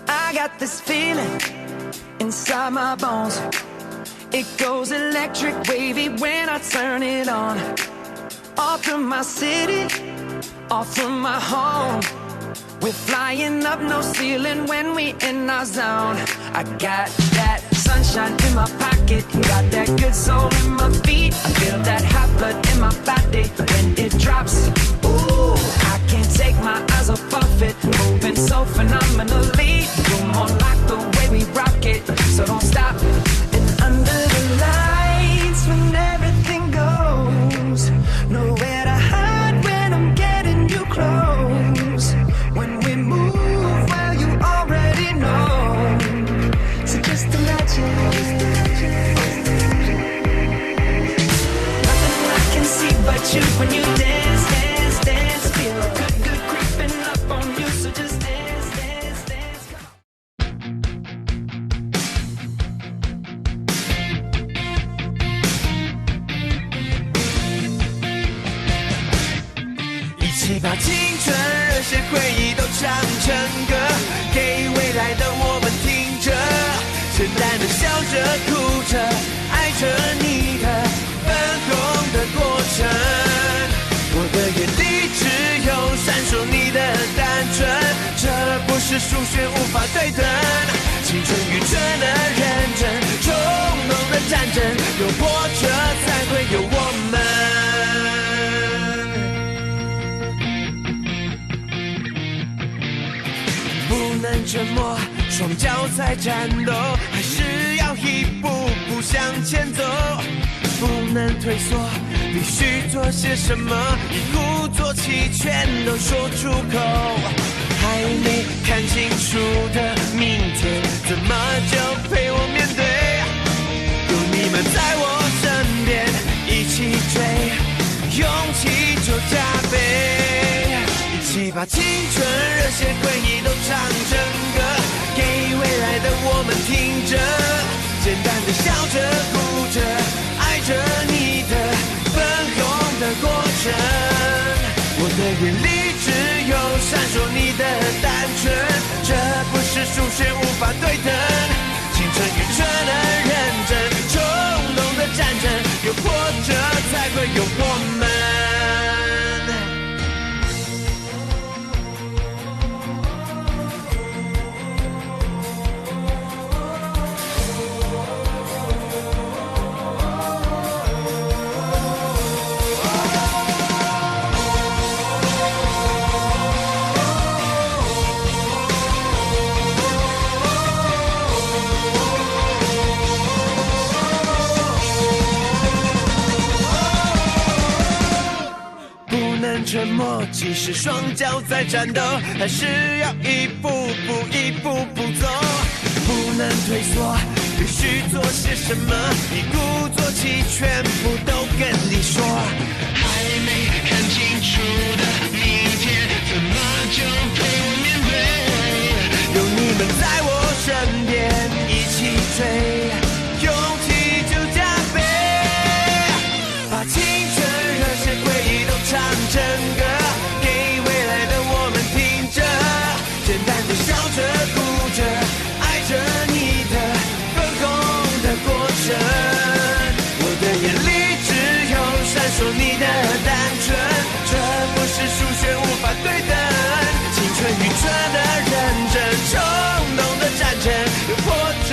I got this feeling inside my bones. It goes electric wavy when I turn it on. Off from my city, off from my home. We're flying up, no ceiling when we in our zone. I got that sunshine in my pocket, got that good soul in my feet. I feel that hot blood in my body when it drops. Ooh, I can't take my eyes off of it, moving so phenomenally. You're more like the way we rock it, so don't stop. And under the lights, when everything goes, nowhere to hide when I'm getting you close. When we move, well, you already know. So just imagine. Nothing I can see but you when you dance, dance, dance. Feel good, good creeping up on you. So just dance, dance, dance.一起把青春热血回忆都唱成歌，给未来的我们听着，简单的笑着哭着，爱着你的粉红的过程。我的眼里只有闪烁你的单纯，这不是数学无法对等，青春愚蠢的认真，冲动的战争，有波折才会有我们。不能沉默，双脚在战斗，还是要一步步向前走。不能退缩，必须做些什么，一鼓作气全都说出口。还没看清楚的明天，怎么就陪我面对？有你们在我身边，一起追，勇气就加倍。一起把青春热血回忆都唱成歌，给未来的我们听着，简单的笑着哭着，爱着你的粉红的过程。我的眼里只有闪烁你的单纯，这不是数学无法对等，青春愚蠢的认真，冲动的战争，有波折才会有我们。沉默，即使双脚在战斗，还是要一步步走。不能退缩，必须做些什么，一鼓作气，全部都跟你说。还没看清楚的明天，怎么就陪我面对？有你们在我身边，一起追，勇气就加倍。把青春热血回忆都唱成歌，给未来的我们听着，简单的笑着哭着，爱着你的粉红的过程。我的眼里只有闪烁你的单纯，这不是数学无法对等，青春愚蠢的认真，冲动的战争，有波折